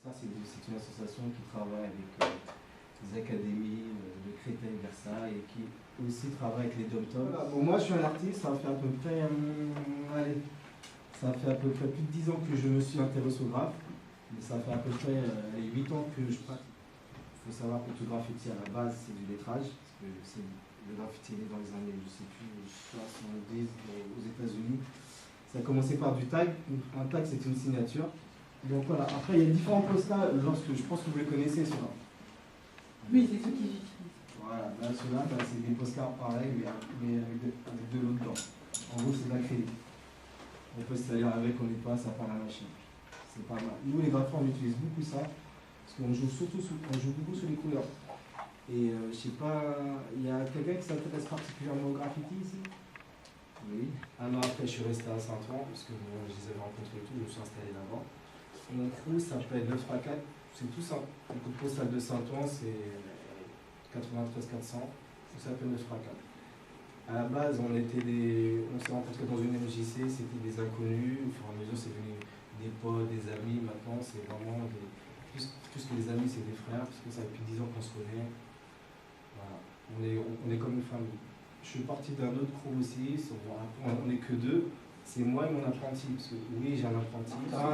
Ça, c'est une association qui travaille avec des académies de Créteil, Versailles, et qui aussi travaille avec les dom-toms. Voilà, bon, moi, je suis un artiste, ça fait à peu près, ça fait à peu près plus de 10 ans que je me suis intéressé au graphe, mais ça fait à peu près 8 ans que je pratique. Il faut savoir que tout graffiti, à la base, c'est du lettrage, parce que le graffiti est né dans les années, je ne sais plus, 70 aux États-Unis. Ça a commencé par du tag. Un tag, c'est une signature. Donc voilà, après, il y a différents postcards, je pense que vous les connaissez, ceux-là. Oui, c'est ceux qui j'utilise. Voilà, là, ceux-là, c'est des postcards pareils, mais avec de l'eau dedans. En gros, c'est de l'acrylique. On peut se salir avec, on n'est pas, ça part la machine. C'est pas mal. Nous, les graffeurs, on utilise beaucoup ça, parce qu'on joue beaucoup sur les couleurs. Et je sais pas, il y a quelqu'un qui s'intéresse particulièrement au graffiti ici? Oui. Un an après, je suis resté à Saint-Ouen, parce que je les avais rencontrés et tout, je me suis installé là-bas. Mon crew s'appelle 934, c'est tout simple. Le code postal de Saint-Ouen, c'est 93 400, ça s'appelle 934. À la base, on s'est rencontrés dans une MJC, c'était des inconnus, au fur et à mesure, c'est devenu des potes, des amis. Maintenant, c'est vraiment plus que des amis, c'est des frères, parce que ça fait depuis 10 ans qu'on se connaît. Voilà. On est comme une famille. Je suis parti d'un autre crew aussi, on n'est que deux. C'est moi et mon apprenti, parce que oui, j'ai un apprenti,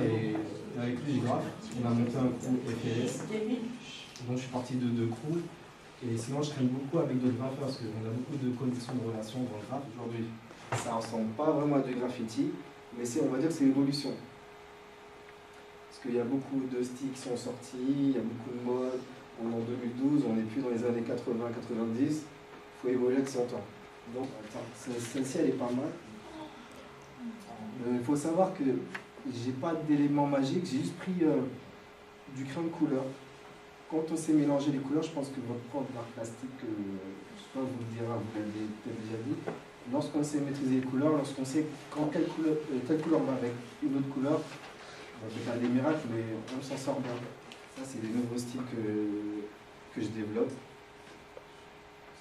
et avec lui, je graffe. On a monté un crew FLS, donc je suis parti de deux crews. Et sinon, je traîne beaucoup avec d'autres graffeurs, parce qu'on a beaucoup de connexions, de relations dans le graphe. Aujourd'hui, ça ne ressemble pas vraiment à du graffiti, mais on va dire que c'est l'évolution. Parce qu'il y a beaucoup de styles qui sont sortis, il y a beaucoup de modes. On est en 2012, on n'est plus dans les années 80-90. Il faut évoluer avec son temps. Donc, celle-ci, elle est pas mal. Il faut savoir que j'ai pas d'éléments magiques, j'ai juste pris du crayon de couleur. Quand on sait mélanger les couleurs, je pense que votre prof d'art plastique, je ne sais pas, vous le dira, vous l'avez peut-être déjà dit, lorsqu'on sait maîtriser les couleurs, lorsqu'on sait quand telle couleur va avec une autre couleur, on peut faire des miracles, mais on s'en sort bien. Ça, c'est les nouveaux styles que je développe.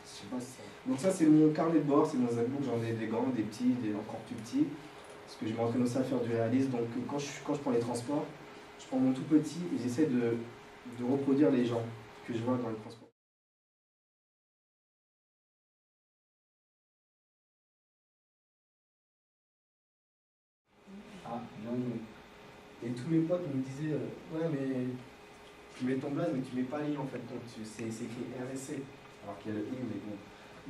Je sais pas si ça... Donc ça, c'est mon carnet de bord, c'est mon notebook, j'en ai des grands, des petits, des encore plus petits, parce que je m'entraîne aussi à faire du réalisme. Donc quand je prends les transports, je prends mon tout petit et j'essaie de reproduire les gens que je vois dans les transports. Ah, bien joué. Et tous mes potes me disaient ouais, mais tu mets ton blaze, mais tu mets pas l'I en fait, donc c'est écrit RSC, alors qu'il y a le I, mais bon.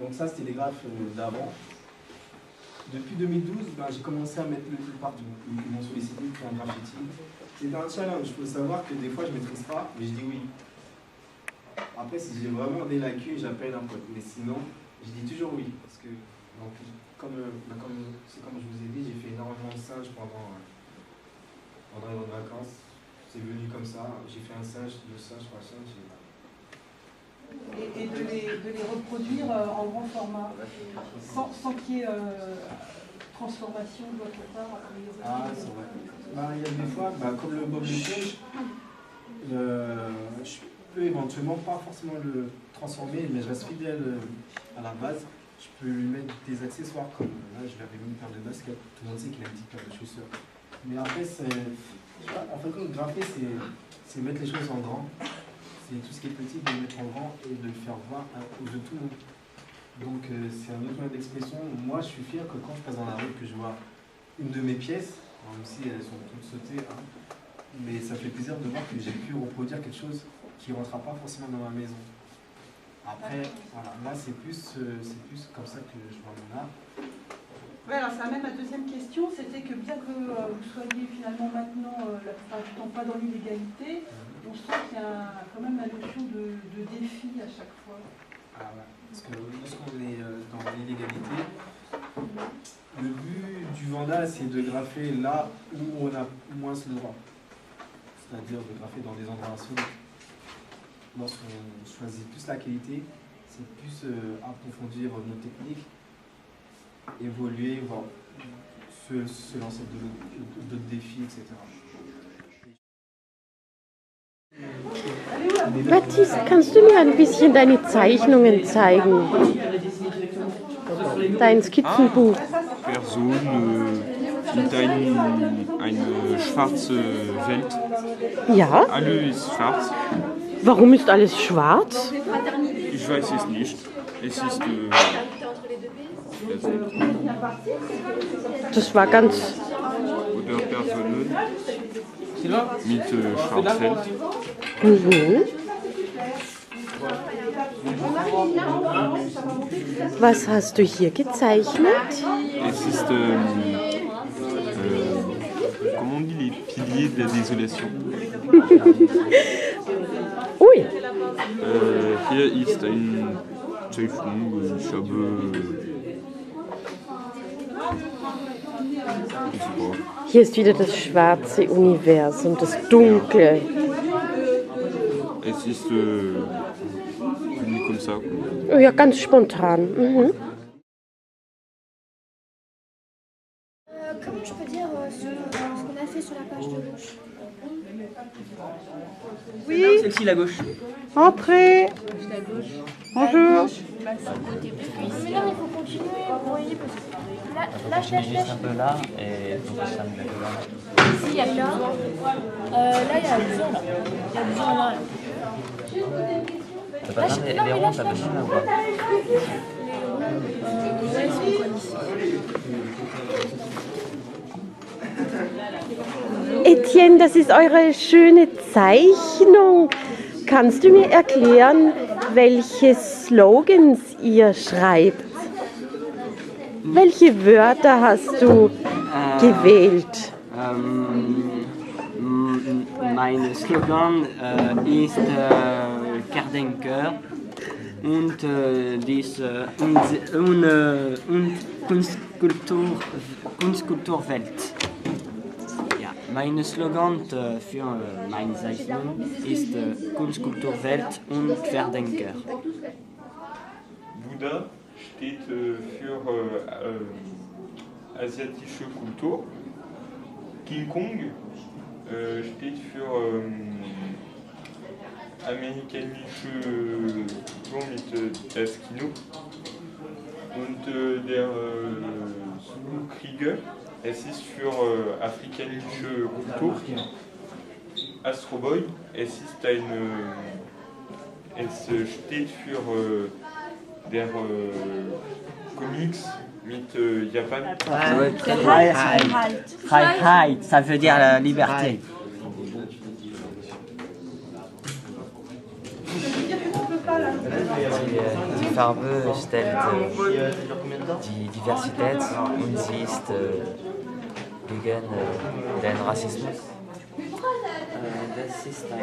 Donc ça, c'était les graphes d'avant. Depuis 2012, j'ai commencé à mettre le truc partout. Ils m'ont sollicité pour faire un graffiti. C'était un challenge, il faut savoir que des fois je ne maîtrise pas, mais je dis oui. Après, si j'ai vraiment des lacunes, j'appelle un pote. Mais sinon, je dis toujours oui. Parce que, donc, comme je vous ai dit, j'ai fait énormément de singes pendant les vacances. C'est venu comme ça. J'ai fait un singe, deux singes, trois singes. Et de les reproduire en grand format, sans qu'il y ait transformation de votre part. Ah, c'est vrai. Il y a des fois, comme le bob d'éponge, je peux éventuellement pas forcément le transformer, mais je reste fidèle à la base. Je peux lui mettre des accessoires, comme là, je lui avais mis une paire de baskets. Tout le monde sait qu'il a une petite paire de chaussures. Mais après, en fait, le grapher, c'est mettre les choses en grand. C'est tout ce qui est petit, de le mettre en grand et de le faire voir aux yeux de tout le monde. Donc c'est un autre moyen d'expression. Moi, je suis fier que quand je passe dans la rue, que je vois une de mes pièces, même si elles sont toutes sautées, mais ça fait plaisir de voir que j'ai pu reproduire quelque chose qui ne rentrera pas forcément dans ma maison. Après, voilà, là c'est plus comme ça que je vois mon art. Oui, alors ça amène ma deuxième question, c'était que bien que vous soyez finalement maintenant la plupart du temps pas dans l'illégalité, on sent qu'il y a quand même la notion de défi à chaque fois. Ah ouais, parce que lorsqu'on est dans l'illégalité, le but du vandal c'est de graffer là où on a moins le droit. C'est-à-dire de graffer dans des endroits insolites. Lorsqu'on choisit plus la qualité, c'est plus approfondir nos techniques, évoluer, voir, se lancer d'autres défis, etc. Mathis, kannst du mir ein bisschen deine Zeichnungen zeigen? Dein Skizzenbuch. Personne, Und eine schwarze Welt. Ja, Alles ist schwarz. warum ist alles schwarz? Ich weiß es nicht. Es ist Das war ganz... oder Personen mit Schwarzfeld. Mhm. Was hast du hier gezeichnet? Es ist, comment on dit, les piliers de la désolation. Ui, Hier ist ein Zeichnung, ich habe... hier ist wieder das schwarze Universum, das Dunkle. Es ist comme ça. Oh ja, ganz spontan. Mhm. Comment je peux dire ce qu'on a fait sur la page de gauche? Oui, Celle-ci, la gauche. entrez. Bonjour. Mais là, il faut continuer, vous voyez, parce que là, Continue juste un peu là et donc ça me met là. Ici, il y a là. Là, il y a besoin, là. Il y a besoin, là. T'as pas besoin des ronds, t'as besoin là ou pas? Ouais, ils sont quoi ici? Etienne, das ist eure schöne Zeichnung. Kannst du mir erklären, welche Slogans ihr schreibt? Welche Wörter hast du gewählt? Mein Slogan ist Querdenker und Kunstkulturwelt. Ja, mein Slogan für meine Zeichnung ist Kunstkulturwelt und Querdenker. Bouddha steht für asiatische Kultur. King Kong steht für amerikanische Kultur mit das Kino. Und der Zulu-Krieger, es ist für afrikanische Kultur. Astro Boy, es steht für der Comics mit Japan. Freiheit, ça veut dire la liberté. Die Farbe stellt die Diversität und sie ist gegen den Rassismus. Das ist ein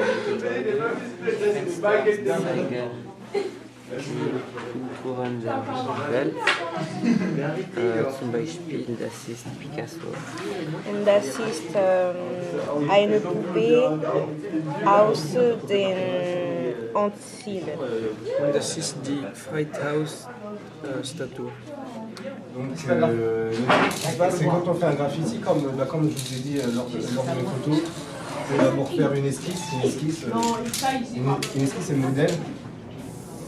Fenster zeigen die Kulturen der Welt. Zum Beispiel, das ist Picasso. Und das ist eine Puppe aus den Antillen. Und das ist die Freihaus-Statue. Donc, le principal, c'est quand on fait un graffiti, comme je vous ai dit lors de mes photos, c'est d'abord faire une esquisse. Une esquisse et modèle,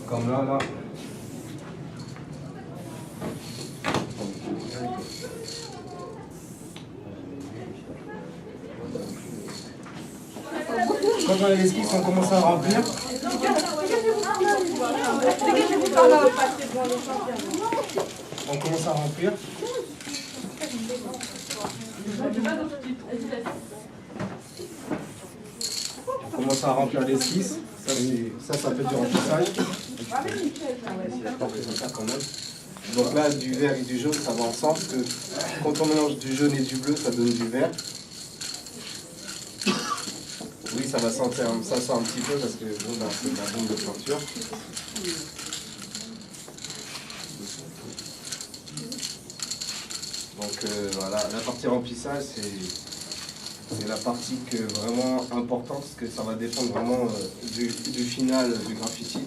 comme là. Quand on a l'esquisse, on commence à remplir. On commence à remplir. On commence à remplir l'esquisse. Ça fait du remplissage. Quand même. Donc là, du vert et du jaune, ça va ensemble. Parce que quand on mélange du jaune et du bleu, ça donne du vert. Oui, ça va sentir, ça sent un petit peu parce que bon, bah, c'est de la bombe de peinture. Donc voilà, la partie remplissage, c'est la partie que vraiment importante parce que ça va dépendre vraiment du final du graffiti.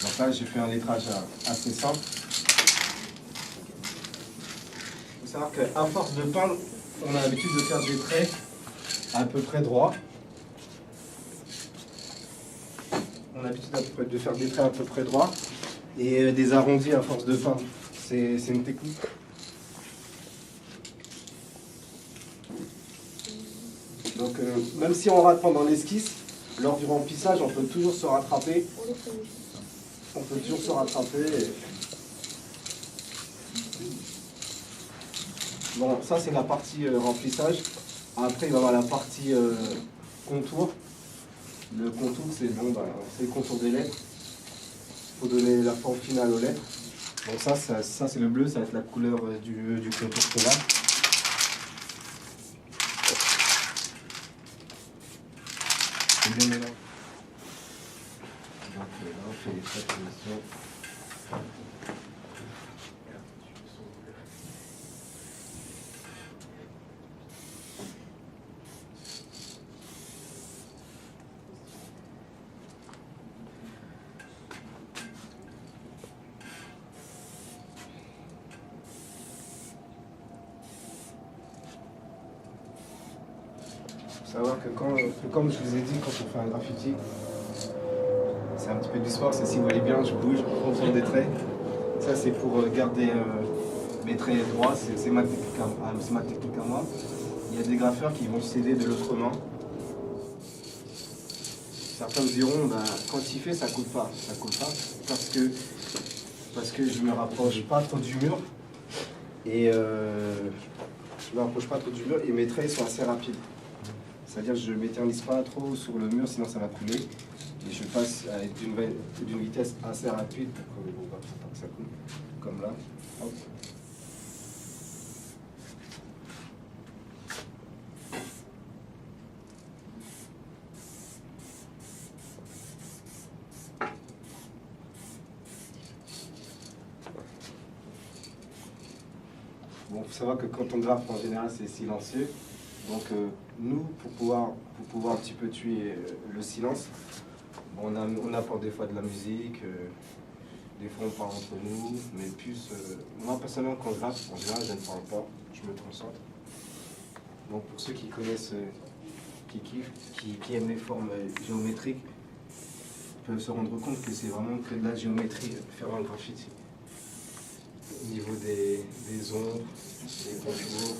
Donc là, j'ai fait un lettrage assez simple. Il faut savoir qu'à force de peindre, on a l'habitude de faire des traits à peu près droits. On a l'habitude de faire des traits à peu près droits et des arrondis à force de peindre. C'est une technique. Donc même si on rate pendant l'esquisse, lors du remplissage, on peut toujours se rattraper. On peut toujours se rattraper. Bon, ça c'est la partie remplissage. Après, il va y avoir la partie contour. Le contour, c'est bon, le contour des lettres. Il faut donner la forme finale aux lettres. Donc ça c'est le bleu, ça va être la couleur du contour qu'on a. C'est bien mélange. Donc là, on fait les traits de position. Savoir que comme je vous ai dit, quand on fait un graffiti, c'est un petit peu du sport, c'est si vous voyez bien, je bouge en fonction des traits. Ça c'est pour garder mes traits droits, c'est ma technique à moi. Il y a des graffeurs qui vont s'aider de l'autre main. Certains me diront, quand il fait, ça coule pas. Ça coule pas parce que je me rapproche pas trop du mur et mes traits sont assez rapides. C'est-à-dire que je ne m'éternise pas trop sur le mur, sinon ça va couler. Et je passe d'une vitesse assez rapide pour que ça coule. Comme là. Hop. Bon, il faut savoir que quand on graffe, en général, c'est silencieux. Donc nous, pour pouvoir un petit peu tuer le silence, on apporte des fois de la musique, des fois on parle entre nous, mais plus, moi personnellement quand je graffe, en général je ne parle pas, je me concentre. Donc pour ceux qui connaissent, qui kiffent, qui aiment les formes géométriques, peuvent se rendre compte que c'est vraiment que de la géométrie faire un graffiti. Au niveau des ombres, des contours.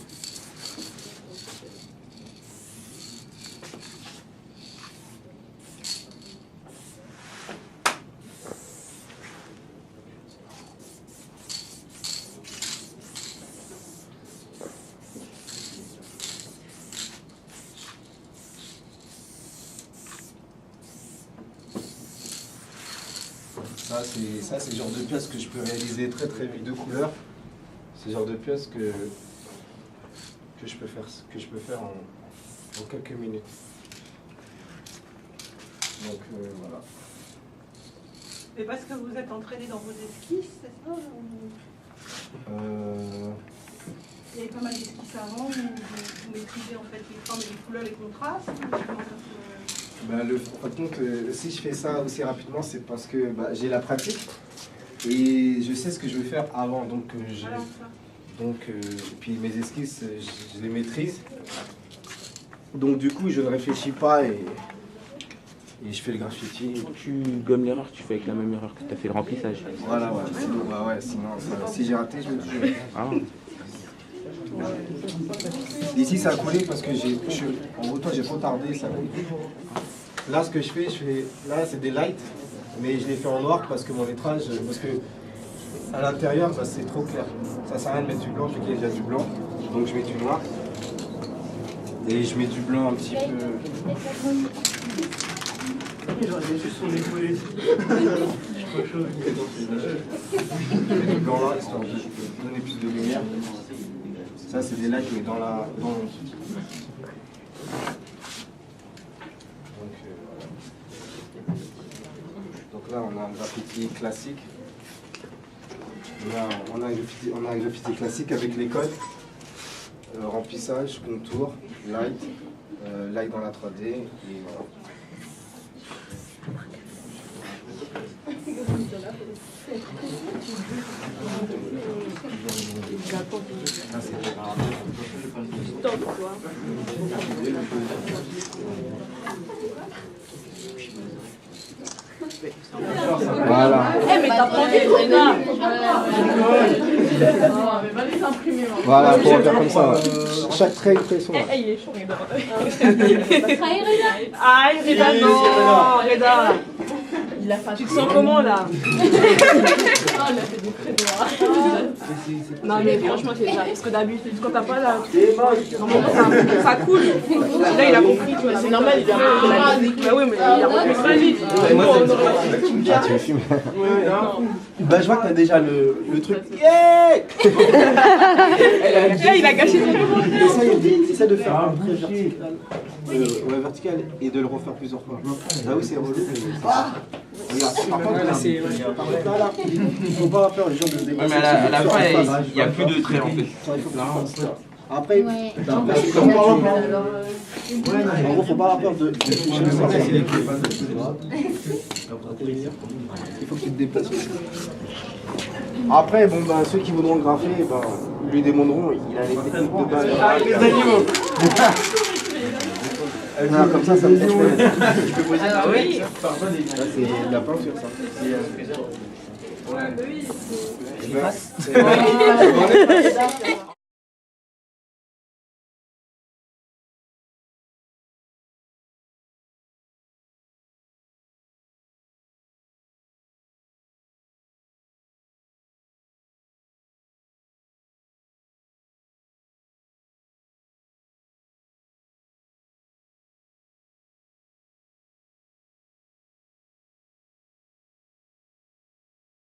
Ça, c'est le genre de pièces que je peux réaliser très très vite de couleurs. C'est le genre de pièces que je peux faire en quelques minutes. Donc voilà. Et parce que vous êtes entraîné dans vos esquisses, c'est ça Il y avait pas mal d'esquisses avant où vous maîtrisez en fait les formes et les couleurs, les contrastes. Par contre, si je fais ça aussi rapidement, c'est parce que j'ai la pratique et je sais ce que je vais faire avant. Donc, puis mes esquisses, je les maîtrise. Donc du coup, je ne réfléchis pas et je fais le graffiti. Quand tu gommes l'erreur, tu fais avec la même erreur que tu as fait le remplissage. Voilà, ouais. Sinon, si j'ai raté, je me tue. Ah. Ici, ça a coulé parce que en gros, j'ai retardé, ça a coulé. Là, ce que je fais, là, c'est des lights, mais je les fais en noir parce que mon lettrage, parce que à l'intérieur, c'est trop clair. Ça sert à rien de mettre du blanc, vu qu'il y a déjà du blanc. Donc, je mets du noir. Et je mets du blanc un petit peu. J'aurais juste son épaulé. Je mets du blanc là, histoire de donner plus de lumière. Ça, c'est des lights, mais dans l'ombre. Donc là, on a un graffiti classique. On a un graffiti classique avec les codes. Remplissage, contour, light, light dans la 3D. Et voilà. Voilà. Eh mais t'apprends vite, Rena. imprimer. Voilà, pour faire comme ça. Chaque trait, il fait son. Il est chaud, Reda. Ah, Reda, non, Reda. Tu te sens comment là? Non mais franchement c'est ça, parce que d'habitude quand t'as pas la... Normalement ça coule. Là il a compris, tu vois, c'est normal, il a... Bah oui mais il a compris très vite. Ah, tu me filmes. Bah je vois que t'as déjà le truc. Yeah. Là il a gâché son moment. Essaye de faire un trait vertical. Ouais, vertical et de le refaire plusieurs fois. Là oui c'est relou. Regarde, par contre là c'est... Il faut pas avoir peur les gens de se déplacer. Mais à la fin, il n'y a plus de traits en fait. Après, en gros, faut pas avoir peur de toucher le sang. Il faut que tu te déplaces. Après, bon, ben, ceux qui voudront graffer, ben, lui demanderont, il a les techniques de base. Les animaux. Voilà, comme ça me fait. Je peux poser ça? Oui. Là, c'est de la peinture, ça. C'est...